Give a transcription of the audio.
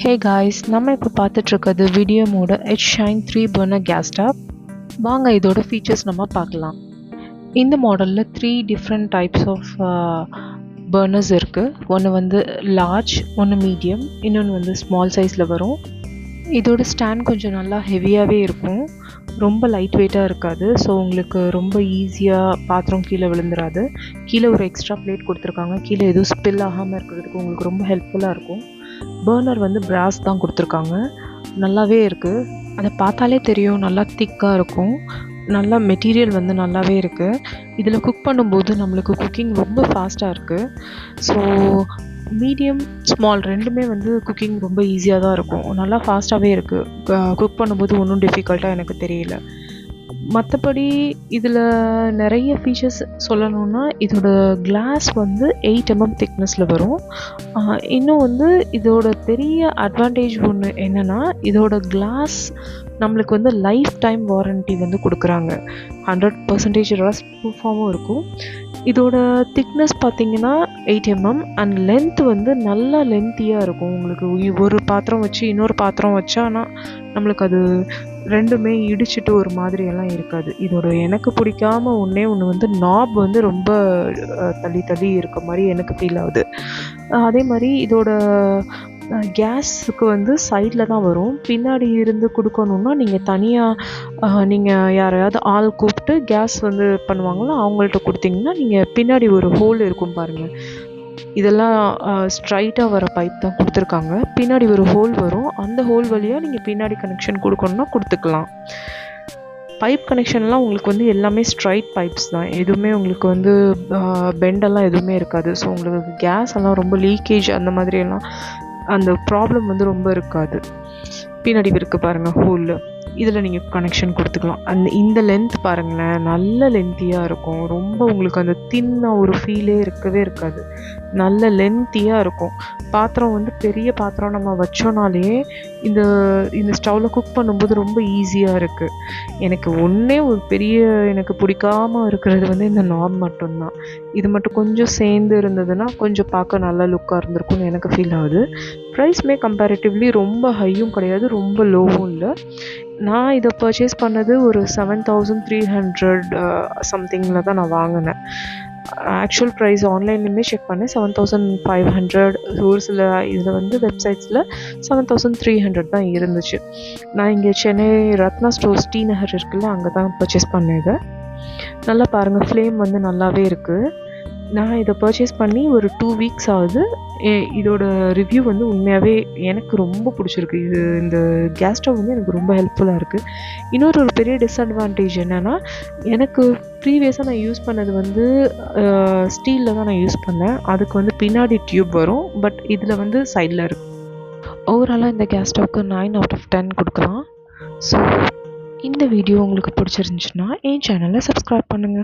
Hey guys, நம்ம இப்போ பார்த்துட்டு இருக்கிறது வீடியோமோட Edge Shine 3 burner gas stove. வாங்க இதோட ஃபீச்சர்ஸ் நம்ம பார்க்கலாம். இந்த மாடலில் 3 டிஃப்ரெண்ட் டைப்ஸ் ஆஃப் பர்னர்ஸ் இருக்குது. ஒன்று வந்து லார்ஜ், ஒன்று மீடியம், இன்னொன்று வந்து ஸ்மால் சைஸில் வரும். இதோட ஸ்டாண்ட் கொஞ்சம் நல்லா ஹெவியாகவே இருக்கும், ரொம்ப லைட் வெயிட்டாக இருக்காது. ஸோ உங்களுக்கு ரொம்ப ஈஸியாக பாத்திரம் கீழே விழுந்துடாது. கீழே ஒரு எக்ஸ்ட்ரா பிளேட் கொடுத்துருக்காங்க, கீழே எதுவும் ஸ்பில் ஆகாமல் இருக்கிறதுக்கு உங்களுக்கு ரொம்ப ஹெல்ப்ஃபுல்லாக இருக்கும். பர்னர் வந்து பிராஸ் தான் கொடுத்துருக்காங்க, நல்லாவே இருக்குது. அதை பார்த்தாலே தெரியும், நல்லா திக்காக இருக்கும். நல்லா மெட்டீரியல் வந்து நல்லாவே இருக்குது. இதில் குக் பண்ணும்போது நம்மளுக்கு குக்கிங் ரொம்ப ஃபாஸ்ட்டாக இருக்குது. ஸோ மீடியம், ஸ்மால் ரெண்டுமே வந்து குக்கிங் ரொம்ப ஈஸியாக தான் இருக்கும், நல்லா ஃபாஸ்ட்டாகவே இருக்குது. குக் பண்ணும்போது ஒன்றும் டிஃபிகல்ட்டாக எனக்கு தெரியல. மற்றபடி இதில் நிறைய ஃபீச்சர்ஸ் சொல்லணுன்னா, இதோட கிளாஸ் வந்து 8 mm திக்னஸில் வரும். இன்னும் வந்து இதோட பெரிய அட்வான்டேஜ் ஒன்று என்னென்னா, இதோட கிளாஸ் நம்மளுக்கு வந்து லைஃப் டைம் வாரண்ட்டி வந்து கொடுக்குறாங்க. 100% ரஸ்ட் ப்ரூஃபாகவும் இருக்கும். இதோட திக்னஸ் பார்த்திங்கன்னா 8 mm அண்ட் லென்த் வந்து நல்லா லென்த்தியாக இருக்கும். உங்களுக்கு ஒரு பாத்திரம் வச்சு இன்னொரு பாத்திரம் வச்சானா நம்மளுக்கு அது ரெண்டுமே இடிச்சிட்டு ஒரு மாதிரியெல்லாம் இருக்காது. இதோட எனக்கு பிடிக்காம ஒன்று வந்து நாப் வந்து ரொம்ப தள்ளி இருக்க மாதிரி எனக்கு ஃபீல் ஆகுது. அதே மாதிரி இதோட கேஸுக்கு வந்து சைடில் தான் வரும். பின்னாடி இருந்து கொடுக்கணுன்னா நீங்கள் தனியாக நீங்கள் யாரையாவது ஆள் கூப்பிட்டு கேஸ் வந்து பண்ணுவாங்களோ அவங்கள்ட்ட கொடுத்தீங்கன்னா, நீங்கள் பின்னாடி ஒரு ஹோல் இருக்கும் பாருங்கள், இதெல்லாம் ஸ்ட்ரைட்டாக வர பைப் தான் கொடுத்துருக்காங்க. பின்னாடி ஒரு ஹோல் வரும், அந்த ஹோல் வழியாக நீங்கள் பின்னாடி கனெக்ஷன் கொடுக்கணுன்னா கொடுத்துக்கலாம். பைப் கனெக்ஷன்லாம் உங்களுக்கு வந்து எல்லாமே ஸ்ட்ரைட் பைப்ஸ் தான், எதுவுமே உங்களுக்கு வந்து பெண்டெல்லாம் எதுவுமே இருக்காது. ஸோ உங்களுக்கு கேஸ் எல்லாம் ரொம்ப லீக்கேஜ் அந்த மாதிரியெல்லாம் அந்த ப்ராப்ளம் வந்து ரொம்ப இருக்காது. பின்னாடி இருக்குது பாருங்கள் ஹோலில், இதில் நீங்கள் கனெக்ஷன் கொடுத்துக்கலாம். இந்த லென்த் பாருங்களேன், நல்ல லென்த்தியாக இருக்கும். ரொம்ப உங்களுக்கு அந்த தின்னாக ஒரு ஃபீலே இருக்கவே இருக்காது, நல்ல லென்த்தியாக இருக்கும். பாத்திரம் வந்து பெரிய பாத்திரம் நம்ம வச்சோனாலே இந்த ஸ்டவ்வில் குக் பண்ணும்போது ரொம்ப ஈஸியாக இருக்குது. எனக்கு ஒரு பெரிய எனக்கு பிடிக்காமல் இருக்கிறது வந்து இந்த நாப் மட்டும்தான். இது மட்டும் கொஞ்சம் சேர்ந்து இருந்ததுன்னா கொஞ்சம் பார்க்க நல்ல லுக்காக இருந்திருக்கும்னு எனக்கு ஃபீல் ஆகுது. ப்ரைஸ்மே கம்பேரிட்டிவ்லி ரொம்ப ஹையும் கிடையாது, ரொம்ப லோவும் இல்லை. நான் இதை பர்ச்சேஸ் பண்ணது ஒரு 7300 சம்திங்கில் தான் நான் வாங்கினேன். ஆக்சுவல் ப்ரைஸ் ஆன்லைன்லேயுமே செக் பண்ணேன், 7500. ஒரு சில இதில் வந்து வெப்சைட்ஸில் 7300 தான் இருந்துச்சு. நான் இங்கே சென்னை ரத்னா ஸ்டோர்ஸ் டி நகர் இருக்குல்ல, அங்கே தான் பர்ச்சேஸ் பண்ணேன். இதை நல்லா பாருங்கள், ஃப்ளேம் வந்து நல்லாவே இருக்குது. நான் இதை பர்ச்சேஸ் பண்ணி ஒரு 2 வீக்ஸ் ஆகுது. இதோட ரிவ்யூ வந்து உண்மையாகவே எனக்கு ரொம்ப பிடிச்சிருக்கு. இந்த கேஸ் ஸ்டவ் வந்து எனக்கு ரொம்ப ஹெல்ப்ஃபுல்லாக இருக்குது. இன்னொரு பெரிய டிஸ்அட்வான்டேஜ் என்னென்னா, எனக்கு ப்ரீவியஸாக நான் யூஸ் பண்ணது வந்து ஸ்டீலில் தான் நான் யூஸ் பண்ணேன். அதுக்கு வந்து பின்னாடி டியூப் வரும், பட் இதில் வந்து சைடில் இருக்குது. ஓவராலாக இந்த கேஸ் ஸ்டவ்க்கு 9 out of 10 கொடுக்கலாம். ஸோ இந்த வீடியோ உங்களுக்கு பிடிச்சிருந்துச்சுன்னா என் சேனலை சப்ஸ்கிரைப் பண்ணுங்கள்.